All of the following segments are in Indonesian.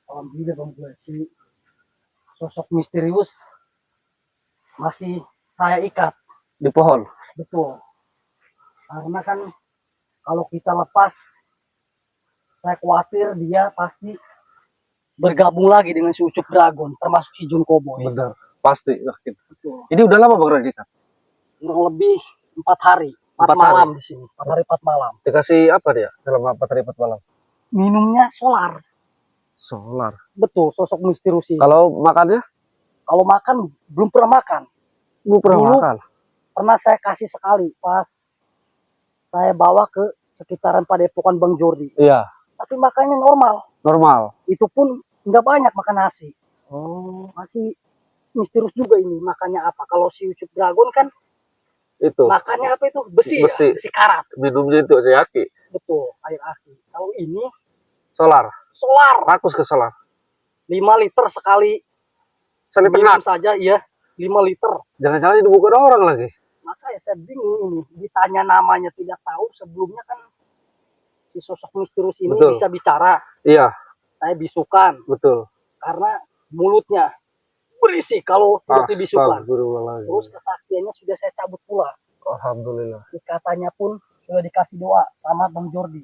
Alhamdulillah Bang gue si sosok misterius masih saya ikat. Di pohon. Betul. Karena kan kalau kita lepas, saya khawatir dia pasti bergabung lagi dengan si Ucup Dragon, termasuk si Jun Cowboy. Benar, pasti yakin. Betul. Ini udah lama Bang Ray kita? Kurang lebih 4 hari, 4 4 malam hari. di sini. 4 hari 4 malam. Dikasih apa dia selama 4 hari 4 malam? Minumnya solar. Solar. Betul, sosok misterius ini. Kalau makannya? Kalau makan belum pernah makan. Belum pernah Dulu makan. Pernah saya kasih sekali pas saya bawa ke sekitaran Padepokan Bang Jordi. Iya. Tapi makannya normal. Normal. Itu pun nggak banyak makan nasi. Oh. Masih misterius juga ini makannya apa. Kalau si Ucup Dragon kan Itu. makannya apa itu? Besi. Besi. Ya? Besi karat. Minumnya itu saya aki. Betul, air aki. Kalau ini Solar. solar. Rakus ke solar. 5 liter sekali. Sekali minum tengah saja, iya. 5 liter. Jangan-jangan ini bukan orang lagi. Makanya saya bingung ini. Ditanya namanya tidak tahu. Sebelumnya kan si sosok misterius ini Betul. bisa bicara. Iya. Saya bisukan. Betul. Karena mulutnya berisik kalau tidak dibisukan. Terus kesaktiannya sudah saya cabut pula. Alhamdulillah. Katanya pun sudah dikasih doa sama Bang Jordi.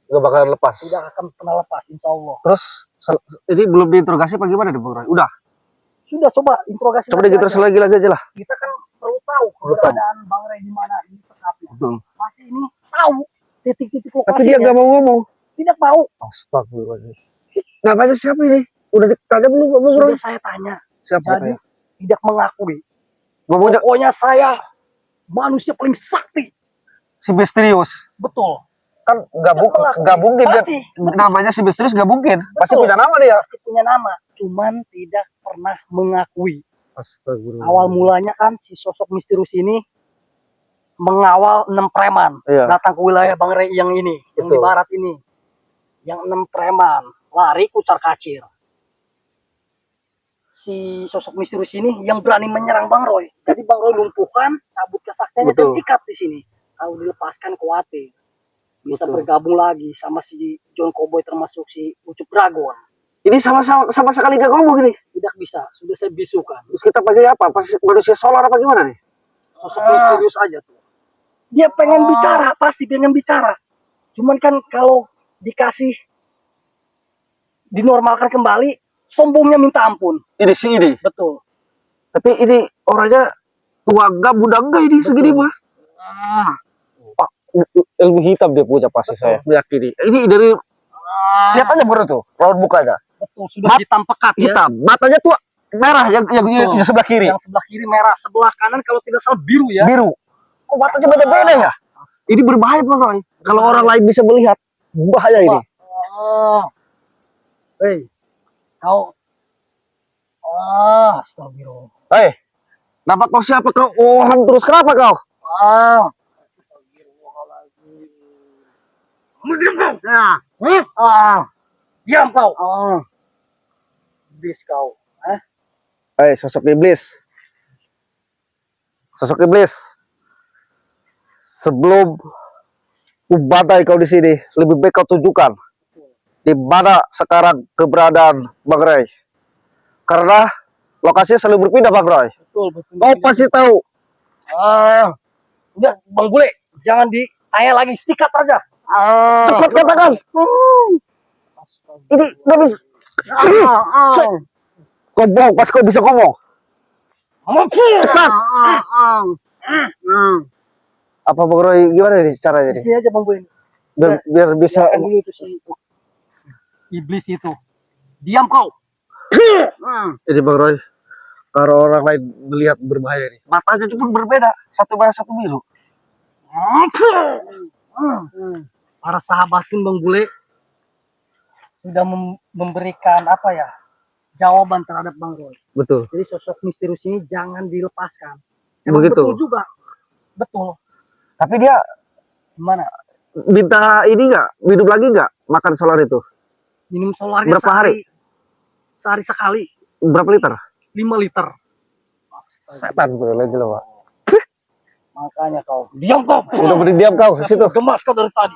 Gak bakalan lepas. Tidak akan pernah lepas, insya Allah. Terus ini belum diinterogasi apa gimana nih Bang Ray? Udah. Sudah coba interogasi. Coba diinterogasi lagi aja lah. Kita kan perlu tahu keberadaan Bang Ray di mana ini tekapnya. Masih ini tahu titik-titik lokasinya. Tapi dia nggak mau ngomong. Tidak mau. Astagfirullahaladzim. Namanya siapa ini? Udah ditanya belum Bang Ray? Sudah saya tanya. Siapa? Jadi tidak mengakui. Ngomongnya Pokoknya saya manusia paling sakti. si misterius. Betul. Kan nggak mungkin pasti. Namanya si misterius nggak mungkin. Betul. Pasti punya nama dia. Pasti punya nama. Cuman tidak pernah mengakui. Astagfirullah. Awal mulanya kan si sosok misterius ini mengawal 6 preman. Iya. Datang ke wilayah Bang Ray yang ini. Yang di barat ini. Yang 6 preman. Lari kucar kacir. Si sosok misterius ini yang berani menyerang Bang Roy. Jadi Bang Roy lumpuhkan, cabut kesaktiannya dan ikat di sini. Kalau dilepaskan khawatir bisa bergabung lagi sama si John Cowboy termasuk si Ucup Dragon. Ini sama sekali gak ngomong ini. Tidak bisa, sudah saya bisukan. Terus kita pakai apa? Pas manusia solar apa gimana nih? Sosok misterius aja tuh. Dia pengen bicara, pasti pengen bicara. Cuman kan kalau dikasih dinormalkan kembali, sombongnya minta ampun. Ini sih ini. Betul. Tapi ini orangnya tua enggak, muda enggak ini. Betul. Segini mah. Ilmu hitam dia punya pasti. Betul. Saya meyakini. Ini dari lihat aja baru tuh raut mukanya. Betul, sudah hitam pekat ya. Hitam, matanya tuh merah yang sebelah kiri. Yang sebelah kiri merah, sebelah kanan kalau tidak salah biru ya. Biru. Kok matanya beda-beda ya? Ini berbahaya Bang Roy. Kalau orang lain bisa melihat, bahaya ini. Hei, kau. Astagfirullah. Hei, kenapa kau siapa kau? Orang terus kenapa kau? Diam kau. Diam kau. Iblis kau. Hei, sosok iblis. Sosok iblis. Sebelum badai kau di sini, lebih baik kau tunjukkan di mana sekarang keberadaan Bang Ray. Karena lokasinya selalu berpindah Bang Roy. Betul. Kau pasti tahu. Udah Bang Bule, jangan ditanya lagi, sikat aja. Cepat katakan. Ini nggak bisa. Kau bohong, pas kau bisa ngomong. Cepat. Apa Bang Roy gimana nih caranya nih? Sini aja Bang Bule. Biar bisa. Dulu itu si iblis itu. Diam kau. Jadi Bang Roy, kalau orang lain melihat berbahaya nih, matanya cuma berbeda, satu merah satu biru. Para sahabat pun Bang Bule sudah memberikan apa ya, jawaban terhadap Bang Roy. Betul. Jadi sosok misterius ini jangan dilepaskan. Begitu. Betul juga. Betul. Tapi dia gimana? Minta ini nggak, minum lagi nggak makan solar itu? Minum solarnya berapa hari? Sehari sekali. Berapa liter? 5 liter. Setan bro, lagi loh Pak. Makanya kau. Diam kau. Udah beri diam kau ke situ. Gemas kau dari tadi,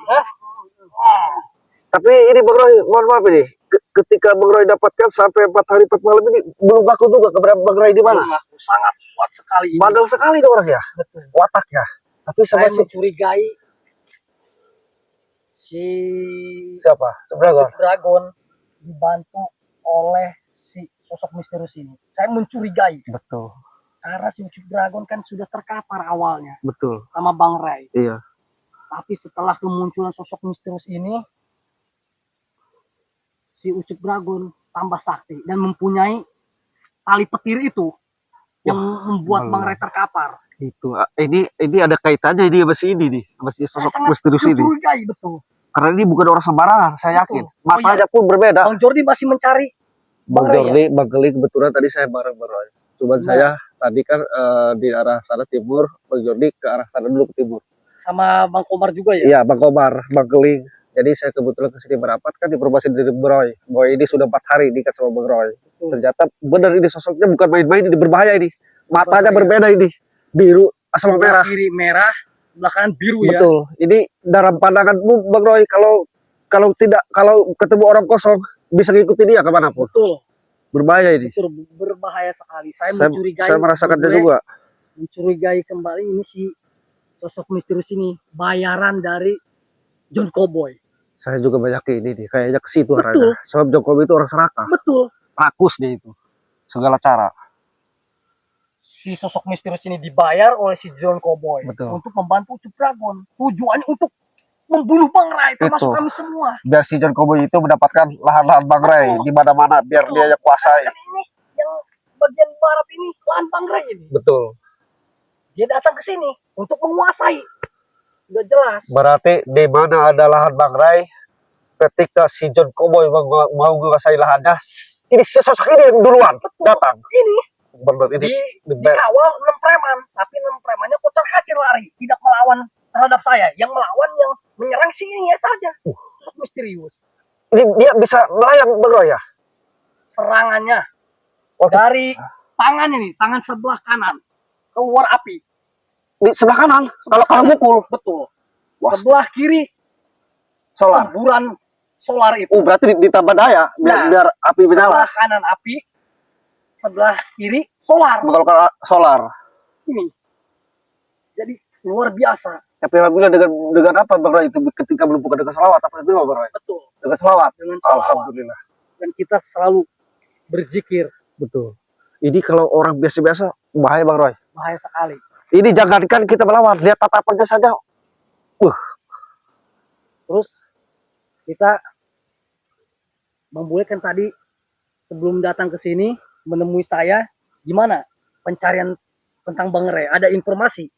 Tapi ini Bang Roy, mohon maaf ini. ketika Bang Roy dapatkan sampai 4 hari 4 malam ini belum ngaku juga keberadaan Bang Roy di mana? Belum ngaku. Sangat kuat sekali ini. Bandel sekali nih orang ya, Betul. wataknya. Tapi Saya sama si mencurigai si siapa? Dragon. Dragon dibantu oleh si sosok misterius ini. Saya mencurigai Betul, karena si Ucup Dragon kan sudah terkapar awalnya betul. sama Bang Ray. Iya, Tapi setelah kemunculan sosok misterius ini, si Ucup Dragon tambah sakti dan mempunyai tali petir itu yang membuat Bang Ray terkapar. itu. Ini ada kaitannya ini sama si ini nih, sama si Saya sosok sangat misterius ini. mencurigai, betul. Karena ini bukan orang sembarangan, saya yakin. Betul. Matanya pun berbeda. Bang Jordi masih mencari Bang Ray, Jordi, Bang Geli kebetulan tadi saya bareng Bang Roy. Cuman Nah. saya tadi kan di arah sana timur, Bang Jordi ke arah sana dulu ke timur. sama Bang Komar juga ya. Iya, Bang Komar, Bang Geli. Jadi saya kebetulan ke sini merapat kan informasi dari Bang Roy. Bahwa ini sudah 4 hari diikat sama Bang Roy. Betul. Ternyata benar ini sosoknya bukan main-main, ini berbahaya ini. Matanya Berbahaya. berbeda ini. Biru sama Sebelah merah. kiri merah, belakangan biru ya. Betul. Ini dalam pandanganmu Bang Roy, kalau ketemu orang kosong bisa ngikutin dia kemanapun. Betul. Berbahaya ini. Betul, berbahaya sekali. Saya Saya, mencurigai. saya merasakannya boleh juga. Mencurigai kembali ini si sosok misterius ini bayaran dari John Cowboy. Saya juga meyakini nih, kayaknya ke situ Betul. arahnya. Sebab Jokowi itu orang serakah, Betul. rakus dia itu. Segala cara. Si sosok misterius ini dibayar oleh si John Cowboy. Betul. Untuk membantu Ucup Dragon. Tujuannya untuk membunuh Bang Ray, termasuk Betul. kami semua. Biar si John Cowboy itu mendapatkan lahan-lahan Bang Ray di mana-mana, biar Betul. dia yang kuasai. Kan ini yang bagian barat ini lahan Bang Ray ini. Betul. Dia datang ke sini untuk menguasai. Udah jelas. Berarti di mana ada lahan Bang Ray, ketika si John Cowboy mau menguasai lahannya, ini si sosok ini yang duluan Betul. datang. Ini Benar ini. dikawal 6 preman, tapi 6 premannya kocar kacir lari, tidak melawan terhadap saya. Yang melawan yang menyerang sini ya saja. Misterius. Ini dia bisa melayang Bang Roy ya? Serangannya Oh, dari tangannya nih, tangan sebelah kanan keluar api. di sebelah kanan. Kalau mukul, Betul. Wah. Sebelah kiri solar. semburan solar itu. Oh, berarti ditambah daya Nah, biar api menyala. Sebelah kanan api, sebelah kiri solar. Kalau solar. Ini. Jadi luar biasa. Tapi alhamdulillah dengan apa Bang Roy itu ketika melumpuhkan dengan selawat apa itu Bang Roy? Betul. Dengan selawat. Dengan selawat. Alhamdulillah. Dan kita selalu berzikir. Betul. Ini kalau orang biasa-biasa bahaya Bang Roy. Bahaya sekali. Ini jangankan kita melawan, lihat tatapannya saja. Terus kita Bang Bule kan tadi sebelum datang ke sini menemui saya, gimana pencarian tentang Bang Ray? Ada informasi?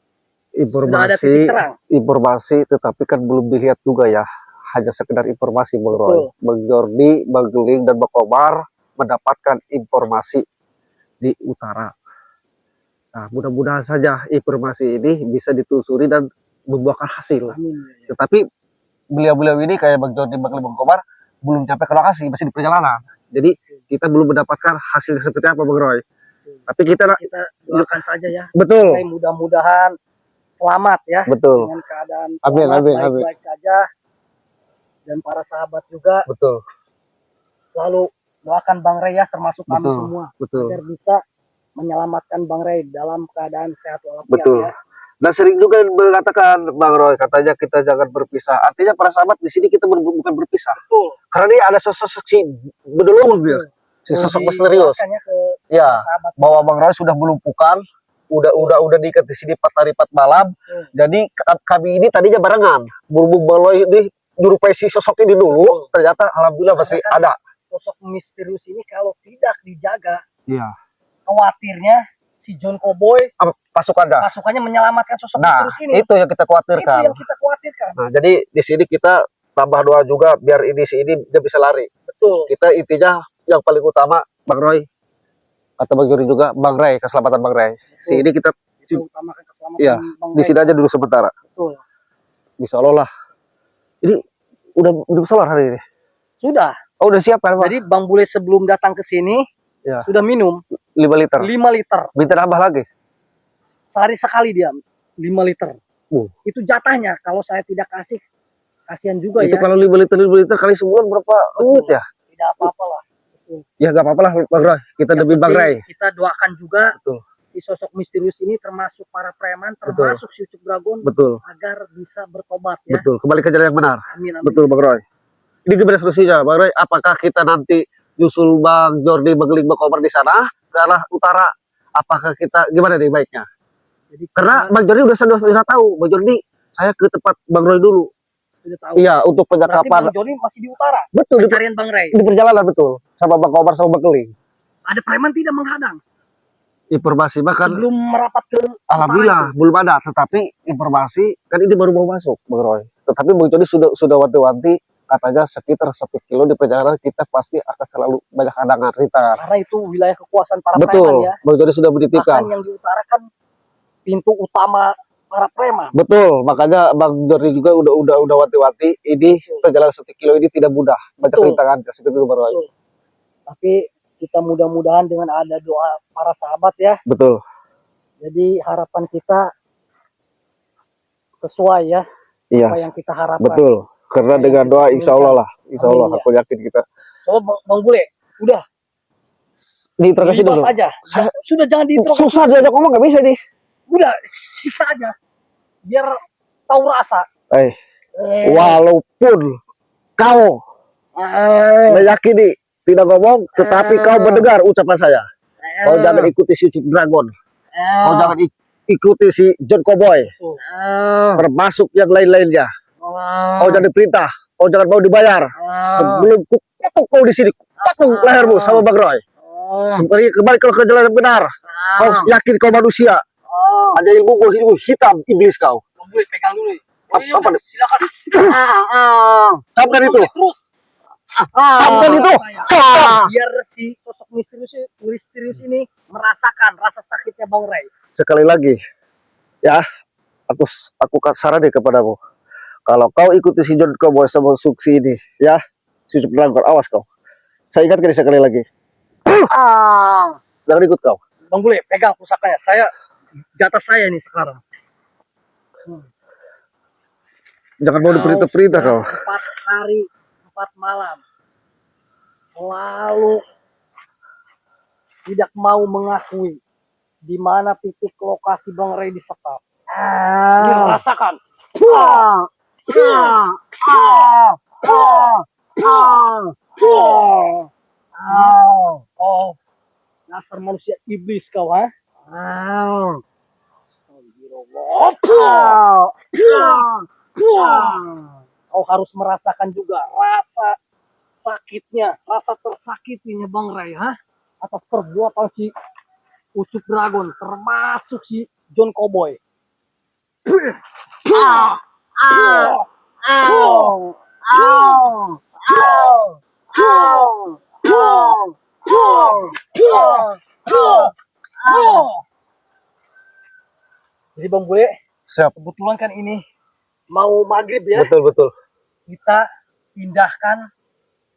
Sudah ada titik terang? Informasi, tetapi kan belum dilihat juga ya. Hanya sekedar informasi Bang Roy. Betul. Bang Jordi, Bang Geling, dan Bang Komar mendapatkan informasi di utara. Nah, mudah-mudahan saja informasi ini bisa ditelusuri dan membuahkan hasil. Amin. Tetapi beliau-beliau ini kayak Bang Jordi, Bang Geling, Bang Komar belum sampai ke lokasi, masih di perjalanan. Jadi kita belum mendapatkan hasil seperti apa Bang Roy. Tapi kita Doakan saja ya. betul, Mudah-mudahan selamat ya. betul, Dengan keadaan Amin, selamat, amin, amin. baik-baik saja. Dan para sahabat juga betul, selalu doakan Bang Ray ya, termasuk kami Betul. semua. betul. Agar bisa menyelamatkan Bang Ray dalam keadaan sehat walafiat Betul. ya. Dan sering juga mengatakan Bang Roy, katanya kita jangan berpisah. Artinya para sahabat di sini kita bukan berpisah. Betul. Karena ini ada sosok si bedulung dia, si sosok misterius. Dijelaskannya ke Ya, sahabat. bahwa Bang Roy sudah melumpuhkan, udah diikat di sini 4 hari 4 malam. Jadi kami ini tadinya barengan. Berhubung Bang Roy ini nyerupai si sosok ini dulu, ternyata alhamdulillah masih ada. Sosok misterius ini kalau tidak dijaga, Iya. khawatirnya si John Cowboy Pasukannya. pasukannya menyelamatkan sosok Nah, misterius ini. itu yang kita Itu khawatirkan. yang kita khawatirkan. Nah, jadi di sini kita tambah doa juga biar si ini dia bisa lari. Betul. Kita intinya yang paling utama Bang Roy atau Bang Juri juga Bang Ray, keselamatan Bang Ray. Si ini kita Kita utamakan keselamatan Iya, Bang di Ray. sini aja dulu sementara. Betul. Bisa Allah lah. Ini udah solar hari ini. Sudah. Oh, udah siap kan, Pak? Jadi Bang Bule sebelum datang ke sini Ya. sudah minum 5 liter. 5 liter. Minta nambah lagi. Sehari sekali dia 5 liter. Uh. Itu jatahnya. Kalau saya tidak kasih, kasihan juga Itu ya. kalau 5 liter kali sebulan berapa Betul. unit ya? tidak apa-apa lah. Ya nggak apa-apa lah Bang Roy, kita Yang demi Bang penting Ray. kita doakan juga Betul. si sosok misterius ini termasuk para preman, Betul. termasuk si Ucup Dragon Betul, agar bisa bertobat ya. betul. Kembali ke jalan yang benar. Amin, amin. Betul Bang Roy. Ini gimana solusinya Bang Roy? Apakah kita nanti nyusul Bang Jordi Begeling Bang Kobar di sana ke arah utara? Apakah kita gimana nih baiknya? Jadi Karena kita Bang Jordi sudah tahu, Bang Jordi saya ke tempat Bang Roy dulu. sudah tahu. Iya, untuk Berarti penyekapan. Bang Joni masih di utara. Betul, di, Pencarian Bang Ray. di perjalanan betul. Sama Bang Kobar sama Begeling. Ada preman tidak menghadang Informasi bahkan sebelum merapat ke alhamdulillah utara belum ada, tetapi informasi kan ini baru mau masuk Bang Roy. Tetapi Bang Jordi sudah wanti-wanti katanya sekitar 1 kilo di perjalanan kita pasti akan selalu banyak hadangan rintangan. karena itu wilayah kekuasaan para preman Betul, ya. Bang Jordi sudah Bahkan menitipkan. yang di utara kan pintu utama para preman. Betul, makanya Bang Jordi juga udah wanti-wanti ini perjalanan 1 kilo ini tidak mudah, banyak Betul. rintangan seperti itu Bang Roy. Betul. Tapi kita mudah-mudahan dengan ada doa para sahabat ya. Betul, Jadi harapan kita sesuai ya iya, apa yang kita harapkan. betul. Karena Apa yang dengan kita doa insya Allah lah, insya Allah Amin, ya. aku yakin kita. So, Bang Bule, udah Diinterogasi libas dulu. aja. Sudah jangan diinterogasi. Susah diajak ngomong nggak bisa nih. Udah siksa aja. Biar tahu rasa. Eh, Eh, walaupun kau meyakini tidak ngomong, tetapi kau mendengar ucapan saya. Kau jangan ikuti si Ucup Dragon. Kau jangan ikuti si John Cowboy. Termasuk yang lain-lainnya. Kau jangan diperintah. Kau jangan mau dibayar. Sebelum ku kutuk kau di sini, patung lehermu sama Bang Roy. Kembali ke jalan yang benar. Kau yakin kau manusia? Ada ilmu hitam iblis kau. Bang Bule pegang dulu. Apa nih? Silakan. Camkan itu. Terus. Camkan itu. Biar si sosok misterius ini merasakan rasa sakitnya Bang Ray. Sekali lagi, ya, aku saranin kepadamu. Kalau kau ikuti si John Cowboy sama Suksi ini, ya, si Ucup Dragon, awas kau. Saya ingatkan sekali lagi. Jangan ikut kau. Bang Bule pegang pusakanya. Jatah saya nih sekarang. Jangan mau diperintah-perintah kau. 4 hari 4 malam selalu tidak mau mengakui di mana titik lokasi Bang Ray disekap. Rasakan. Oh, dasar manusia iblis kau, ha? Kau harus merasakan juga rasa sakitnya, rasa tersakitinya Bang Ray, ha? Atas perbuatan si Ucup Dragon, termasuk si John Cowboy. Jadi Bang Bule, Siap. kebetulan kan ini mau maghrib ya. Betul. Kita pindahkan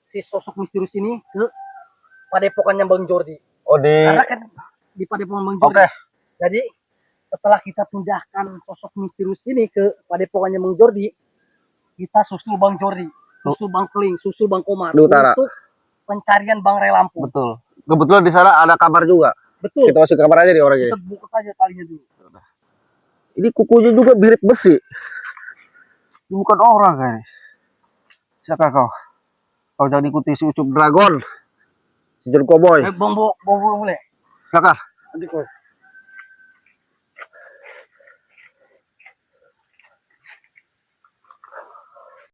si sosok misterius ini ke padepokannya Bang Jordi. Oh Karena kan di padepokan Bang Jordi. Oke. Jadi setelah kita pindahkan sosok misterius ini ke padepokannya Bang Jordi, kita susul Bang Jordi, susul Bang Keling, susul Bang Komar Di utara. untuk pencarian Bang Ray Lampung. Betul. Kebetulan di sana ada kamar juga. Betul. Kita masuk ke kamar aja nih orangnya. Kita buka saja talinya dulu. Ini kukunya juga birit besi. Ini bukan orang kayaknya. Siapa kau? Kau jangan ikuti si Ucup Dragon, si John Cowboy. Bang boleh. Silakan. Nanti kau.